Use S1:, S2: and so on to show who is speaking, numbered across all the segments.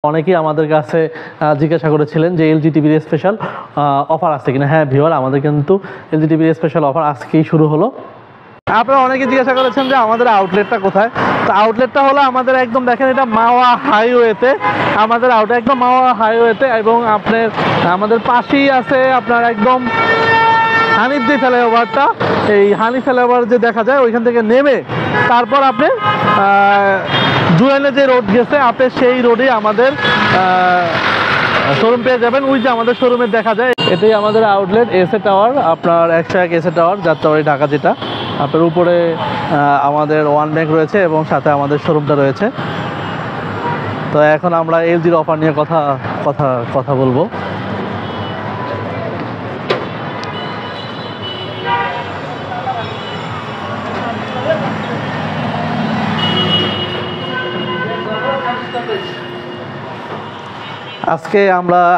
S1: অনেকেই আমাদের কাছে জিজ্ঞাসা করেছিলেন যে এলজি টিভির স্পেশাল অফার আছে কিনা। হ্যাঁ ভিউয়ার, আমাদের কিন্তু এলজি টিভির স্পেশাল অফার আজকেই শুরু হলো। আপনারা অনেকে জিজ্ঞাসা করেছেন যে আমাদের আউটলেটটা কোথায়। তো আউটলেটটা হলো আমাদের একদম দেখেন এটা মাওয়া হাইওয়েতে, আমাদের আউটলেট একদম মাওয়া হাইওয়েতে, এবং আপনার আমাদের পাশেই আছে আপনার একদম হানিফ যে ফ্লাইওভারটা, এই হানিফ ফ্লাইওভার যে দেখা যায় ওইখান থেকে নেমে তারপর আপনি জুয়েলে যে রোড গেছে আপনি সেই রোডেই আমাদের শোরুম পেয়ে যাবেন। ওই যে আমাদের শোরুমে দেখা যায় এটাই আমাদের আউটলেট এসএ টাওয়ার, আপনার 101 এসএ টাওয়ার, যাত্রাবাড়ি ঢাকা। যেটা আপনার উপরে আমাদের ওয়ান ব্যাংক রয়েছে এবং সাথে আমাদের শোরুমটা রয়েছে। তো এখন আমরা এলজির অফার নিয়ে কথা বলবো। আজকে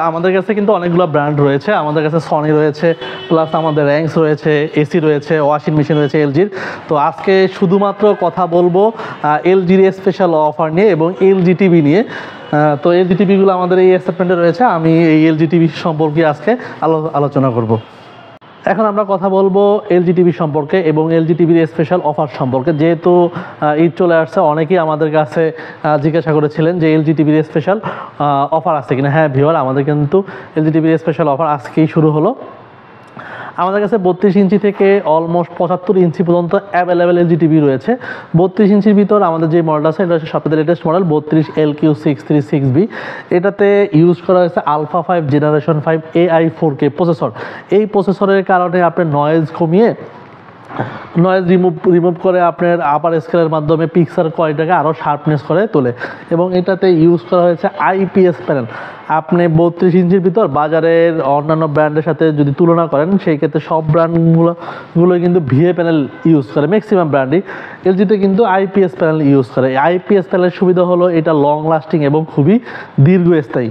S1: আমাদের কাছে কিন্তু অনেকগুলো ব্র্যান্ড রয়েছে। আমাদের কাছে সনি রয়েছে, প্লাস আমাদের র্যাঙ্কস রয়েছে, এসি রয়েছে, ওয়াশিং মেশিন রয়েছে এলজির। তো আজকে শুধুমাত্র কথা বলবো এলজির স্পেশাল অফার নিয়ে এবং এলজি টিভি নিয়ে। তো এলজি টিভিগুলো আমাদের এই অ্যাসেটমেন্টে রয়েছে। আমি এই এলজি টিভি সম্পর্কে আজকে আলোচনা করব। এখন আমরা কথা বলবো এলজি টিভি সম্পর্কে এবং এলজি টিভির স্পেশাল অফার সম্পর্কে। যেহেতু ঈদ চলে আসছে, অনেকেই আমাদের কাছে জিজ্ঞাসা করেছিলেন যে এলজি টিভির স্পেশাল অফার আছে কিনা। হ্যাঁ ভিউয়ার, আমাদের কিন্তু এলজি টিভির স্পেশাল অফার আজকেই শুরু হলো। আমাদের কাছে 32 ইঞ্চি থেকে অলমোস্ট 75 ইঞ্চি পর্যন্ত অ্যাভেলেবেল এলজি টিভি রয়েছে। 32 ইঞ্চির ভিতর আমাদের যে মডেল আছে এটা হচ্ছে সবথেকে লেটেস্ট মডেল 32 LQ636B। এটাতে ইউজ করা হয়েছে alpha 5 generation 5 AI 4K processor. এই প্রসেসরের কারণে আপনি নয়েজ কমিয়ে নয়েজ রিমুভ করে আপনার আপার স্কেলের মাধ্যমে পিকচার কোয়ালিটিটাকে আরও শার্পনেস করে তোলে। এবং এটাতে ইউজ করা হয়েছে আইপিএস প্যানেল। আপনি 32 ইঞ্চির ভিতর বাজারের অন্যান্য ব্র্যান্ডের সাথে যদি তুলনা করেন, সেই ক্ষেত্রে সব ব্র্যান্ডগুলোই কিন্তু ভিএ প্যানেল ইউজ করে, ম্যাক্সিমাম ব্র্যান্ডই। এলজিতে কিন্তু আইপিএস প্যানেল ইউজ করে। আইপিএস প্যানেলের সুবিধা হলো এটা লং লাস্টিং এবং খুবই দীর্ঘস্থায়ী।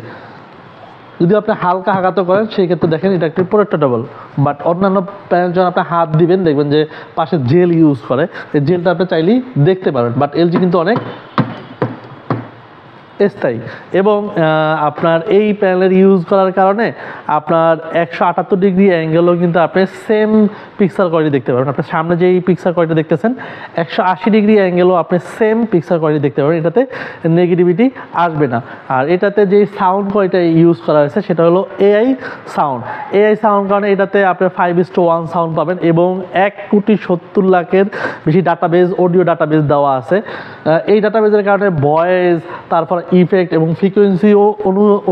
S1: যদি আপনি হালকা আঘাত করেন সেই ক্ষেত্রে দেখেন এটা একটু প্রোটেক্টেবল, বাট অন্যান্য প্যানেল যখন আপনি হাত দিবেন দেখবেন যে পাশে জেল ইউজ করে। এই জেলটা আপনি চাইলেই দেখতে পারেন, বাট এলজি কিন্তু অনেক স্থায়ী। এবং আপনার এই প্যানেলের ইউজ করার কারণে আপনার 178 ডিগ্রি অ্যাঙ্গেলও কিন্তু আপনি সেম পিকচার কোয়ালিটি দেখতে পাবেন। আপনার সামনে যেই পিকচার কোয়ালিটি দেখতেছেন 180 ডিগ্রি অ্যাঙ্গেলও আপনি সেম পিকচার কোয়ালিটি দেখতে পাবেন। এটাতে নেগেটিভিটি আসবে না। আর এটাতে যেই সাউন্ড কোয়ালিটি ইউজ করা হয়েছে সেটা হলো এআই সাউন্ড। এআই সাউন্ড কারণে এটাতে আপনি 5:1 সাউন্ড পাবেন এবং 1,70,00,000-এর বেশি ডাটাবেজ, অডিও ডাটাবেজ দেওয়া আছে। এই ডাটাবেজের কারণে ভয়েস, তারপর ইফেক্ট এবং ফ্রিকোয়েন্সিও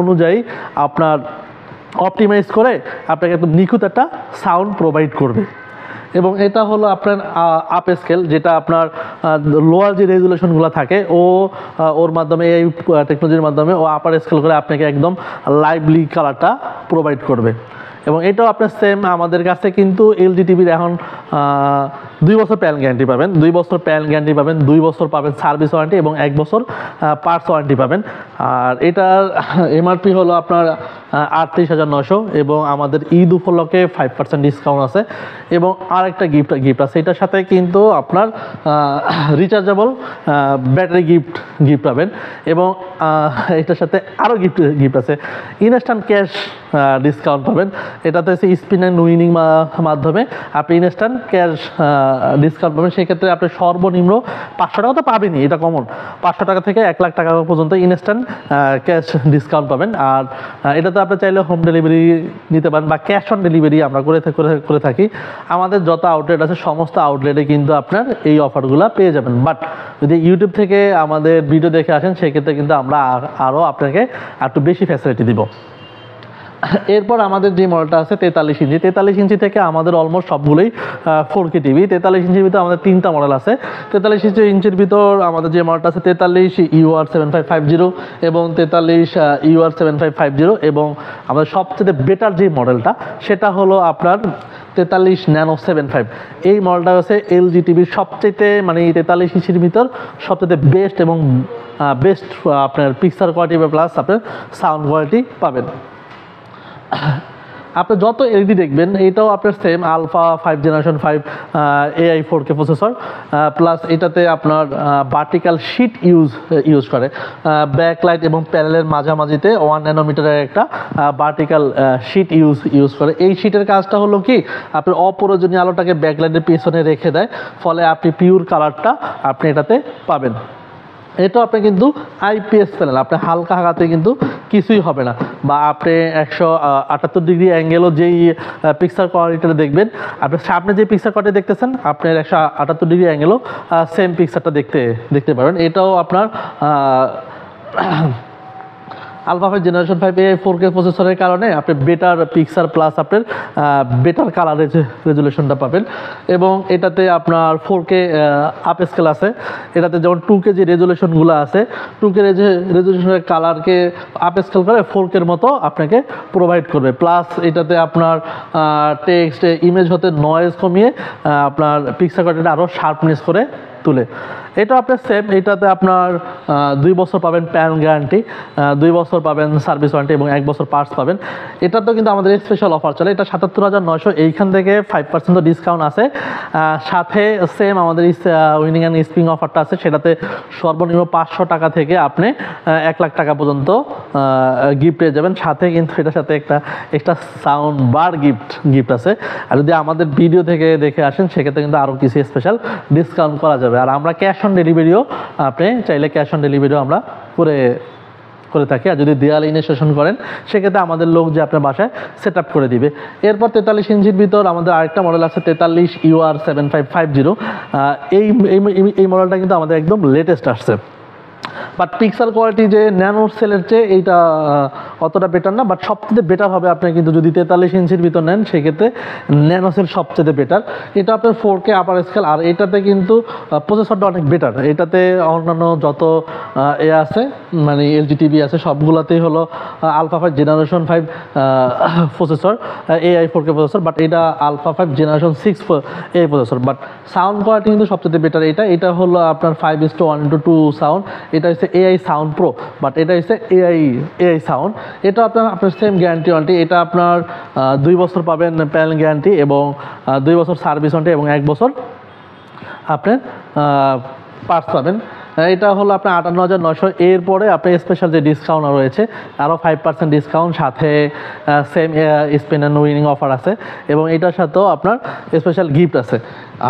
S1: অনুযায়ী আপনার অপটিমাইজ করে আপনাকে একদম নিখুঁত একটা সাউন্ড প্রোভাইড করবে। এবং এটা হলো আপনার আপ স্কেল, যেটা আপনার লোয়ার যে রেজুলেশনগুলো থাকে ওর মাধ্যমে, এই টেকনোলজির মাধ্যমে ও আপার স্কেল করে আপনাকে একদম লাইভলি কালারটা প্রোভাইড করবে। এবং এটাও আপনার সেম আমাদের কাছে কিন্তু এলজি টিভির এখন 2 বছর প্যানেল গ্যারান্টি পাবেন, 2 বছর প্যানেল গ্যারান্টি পাবেন, 2 বছর পাবেন সার্ভিস ওয়ারেন্টি এবং 1 বছর পার্টস ওয়ারেন্টি পাবেন। আর এটার এমআরপি হলো আপনার 38,900 এবং আমাদের ঈদ উপলক্ষে 5% ডিসকাউন্ট আছে। এবং আরেকটা গিফট আছে, এটার সাথে কিন্তু আপনার রিচার্জেবল ব্যাটারি গিফট পাবেন। এবং এটার সাথে আরও গিফট আছে, ইনস্ট্যান্ট ক্যাশ ডিসকাউন্ট পাবেন। এটাতে হচ্ছে স্পিন অ্যান্ড উইনিং মাধ্যমে আপনি ইনস্ট্যান্ট ক্যাশ ডিসকাউন্ট পাবেন। সেক্ষেত্রে আপনি সর্বনিম্ন 500 টাকা তো পাবেনই, এটা কমন। 500 টাকা থেকে 1 লাখ টাকা পর্যন্ত ইনস্ট্যান্ট ক্যাশ ডিসকাউন্ট পাবেন। আর এটাতে আপনি চাইলে হোম ডেলিভারি নিতে পারেন বা ক্যাশ অন ডেলিভারি আমরা করে থাকি। আমাদের যত আউটলেট আছে সমস্ত আউটলেটে কিন্তু আপনার এই অফারগুলো পেয়ে যাবেন। বাট যদি ইউটিউব থেকে আমাদের ভিডিও দেখে আসেন সেক্ষেত্রে কিন্তু আমরা আরও আপনাকে একটু বেশি ফ্যাসিলিটি দিব। এরপর আমাদের যে মডেলটা আছে 43 ইঞ্চি থেকে আমাদের অলমোস্ট সবগুলোই 4K টিভি। 43 ইঞ্চির ভিতর আমাদের 3টা মডেল আছে। 43 ইঞ্চির ভিতর আমাদের যে মডেলটা আছে 43 UR7550 এবং 43 UR7550 এবং আমাদের সবচেয়ে বেটার যে মডেলটা সেটা হলো আপনার 43 ন্যানো 75। এই মডেলটা হচ্ছে এলজি টিভির সবচেয়ে মানে 43 ইঞ্চির ভিতর সবচেয়ে বেস্ট এবং বেস্ট আপনার পিকচার কোয়ালিটি প্লাস আপনার সাউন্ড কোয়ালিটি পাবেন। আপনি যত এলইডি দেখবেন এটাও আপনার same alpha 5 generation 5 AI 4K processor, plus এটাতে আপনার ভার্টিক্যাল শিট ইউজ করে। ব্যাকলাইট এবং প্যানেলের মাঝামাঝিতে 1 ন্যানোমিটারের একটা ভার্টিক্যাল শিট ইউজ করে। এই শিটের কাজটা হলো কি, আপনার অপ্রয়োজনীয় আলোটাকে ব্যাকলাইটের পিছনে রেখে দেয়, ফলে আপনি পিওর কালারটা আপনি এটাতে পাবেন। এটা আপনি কিন্তু আইপিএস প্যানেল, আপনি হালকা হাতে কিন্তু কিছুই হবে না, বা আপনি 178 ডিগ্রি অ্যাঙ্গেলও যেই পিকচার কোয়ালিটিটা দেখবেন, আপনি সামনে যে পিকচার কোয়ালিটি দেখতেছেন আপনার 178 ডিগ্রি অ্যাঙ্গেলও সেম পিকচারটা দেখতে পারবেন। এটাও আপনার আলফা 5 জেনারেশন 5 AI 4K প্রসেসরের কারণে আপনি বেটার পিকচার প্লাস আপনার বেটার কালার রেজুলেশনটা পাবেন। এবং এটাতে আপনার 4K আপ স্কেল আছে, এটাতে যেমন 2K যে রেজুলেশনগুলো আছে 2K রেজুলেশনের কালারকে আপ স্কেল করে 4K মতো আপনাকে প্রোভাইড করবে। প্লাস এটাতে আপনার টেক্সট ইমেজ হতে নয়েজ কমিয়ে আপনার পিকচার কোয়ালিটিটা আরও শার্পনেস করে তুলে। এটা আপনার সেম, এটাতে আপনার 2 বছর পাবেন প্যান গ্যারান্টি, 2 বছর পাবেন সার্ভিস ওয়ারেন্টি এবং 1 বছর পার্টস পাবেন। এটাতেও কিন্তু আমাদের স্পেশাল অফার চলে, এটা 77,900, এইখান থেকে 5% ডিসকাউন্ট আছে। সাথে সেম আমাদের উইনিং অ্যান্ড স্প্রিং অফারটা আছে, সেটাতে সর্বনিম্ন 500 টাকা থেকে আপনি 1 লাখ টাকা পর্যন্ত গিফট পেয়ে যাবেন। সাথে কিন্তু এটার সাথে একটা সাউন্ড বার গিফট আছে। আর যদি আমাদের ভিডিও থেকে দেখে আসেন সেক্ষেত্রে কিন্তু আরও কিছু স্পেশাল ডিসকাউন্ট করা যাবে। আর আমরা ক্যাশ অন ডেলিভারিও, আপনি চাইলে ক্যাশ অন ডেলিভারিও আমরা করে থাকি। আর যদি দেয়াল ইনস্টলেশন করেন সেক্ষেত্রে আমাদের লোক যে আপনার বাসায় সেট আপ করে দিবে। এরপর 43 ইঞ্চির ভিতর আমাদের আরেকটা মডেল আছে 43 UR7550। এই মডেলটা কিন্তু আমাদের একদম লেটেস্ট আসছে, বাট পিক্সেল কোয়ালিটি যে ন্যানো সেলের চেয়ে এইটা অতটা বেটার না, বাট সবচেয়ে বেটার হবে আপনি কিন্তু যদি 43 ইঞ্চির ভিতর নেন সেক্ষেত্রে ন্যানো সেল সবচেয়ে বেটার। এটা আপনার 4K আপার স্কেল, আর এটাতে কিন্তু প্রসেসরটা অনেক বেটার। এটাতে অন্যান্য যত আছে মানে LG TV আছে সবগুলোতেই হলো alpha 5 generation 5 processor, AI 4K processor, but এটা alpha 5 generation 6 AI processor. But sound quality কিন্তু সবচেয়ে বেটার। এটা হলো আপনার 5:1:2 সাউন্ড, এটা হচ্ছে AI সাউন্ড প্রো, বাট এটা হচ্ছে AI সাউন্ড। এটা আপনার সেম গ্যারান্টি ওয়ারেন্টি, এটা আপনার 2 বছর পাবেন প্যানেল গ্যারান্টি এবং 2 বছর সার্ভিস ওয়ারেন্টি এবং 1 বছর আপনার পার্টস পাবেন। এটা হলো আপনার 58,900। এরপরে আপনার স্পেশাল যে ডিসকাউন্ট রয়েছে আরও 5% ডিসকাউন্ট, সাথে same spin and winning offer আছে এবং এটার সাথেও আপনার স্পেশাল গিফট আছে।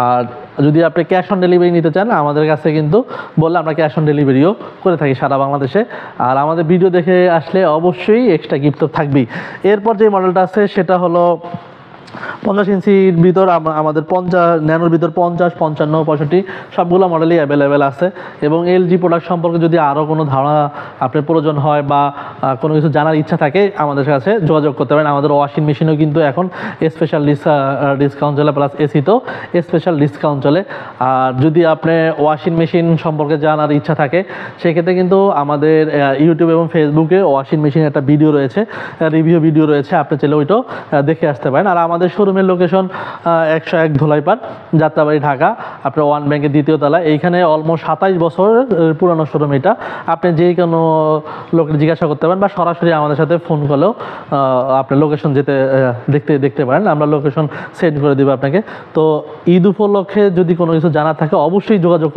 S1: আর যদি আপনি ক্যাশ অন ডেলিভারি নিতে চান আমাদের কাছে কিন্তু বললে আমরা ক্যাশ অন ডেলিভারিও করে থাকি সারা বাংলাদেশে। আর আমাদের ভিডিও দেখে আসলে অবশ্যই এক্সট্রা গিফট তো থাকবেই। এরপর যে মডেলটা আছে সেটা হলো 50 ইঞ্চির ভিতর আমাদের 50 ন্যানোর ভিতর 50, 55, 65 সবগুলো মডেলই অ্যাভেলেবেল আছে। এবং LG প্রোডাক্ট সম্পর্কে যদি আরও কোনো ধারণা আপনার প্রয়োজন হয় বা কোনো কিছু জানার ইচ্ছা থাকে আমাদের কাছে যোগাযোগ করতে পারেন। আমাদের ওয়াশিং মেশিনও কিন্তু এখন স্পেশাল ডিসকাউন্ট চলে, প্লাস এসিতেও স্পেশাল ডিসকাউন্ট চলে। আর যদি আপনি ওয়াশিং মেশিন সম্পর্কে জানার ইচ্ছা থাকে সেক্ষেত্রে কিন্তু আমাদের ইউটিউব এবং ফেসবুকে ওয়াশিং মেশিনের একটা ভিডিও রয়েছে, রিভিউ ভিডিও রয়েছে, আপনি চাইলে ওইটাও দেখে আসতে পারেন। আর আমাদের শোরুমের লোকেশন 101 ধোলাইপাড়, যাত্রাবাড়ি, ঢাকা। আপনার ওয়ান ব্যাংকের 2য় তলা। এইখানে অলমোস্ট 27 বছরের পুরানো শোরুম এটা। আপনি যে কোনো লোকের জিজ্ঞাসা করতে পারেন বা সরাসরি আমাদের সাথে ফোন করলেও আপনার লোকেশন দেখতে পারেন, আমরা লোকেশন সেন্ড করে দেবো আপনাকে। তো ঈদ উপলক্ষে যদি কোনো কিছু জানার থাকে অবশ্যই যোগাযোগ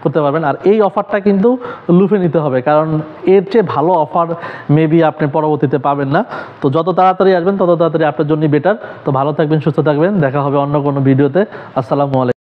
S1: করতে পারবেন। আর এই অফারটা কিন্তু লুফে নিতে হবে, কারণ এর চেয়ে ভালো অফার মেবি আপনি পরবর্তীতে পাবেন না। তো যত তাড়াতাড়ি আসবেন তত তাড়াতাড়ি আপনার জন্য বেটার। তো ভালো থাকবেন, সুস্থ থাকবেন, দেখা হবে অন্য কোনো ভিডিওতে। আসসালামু আলাইকুম।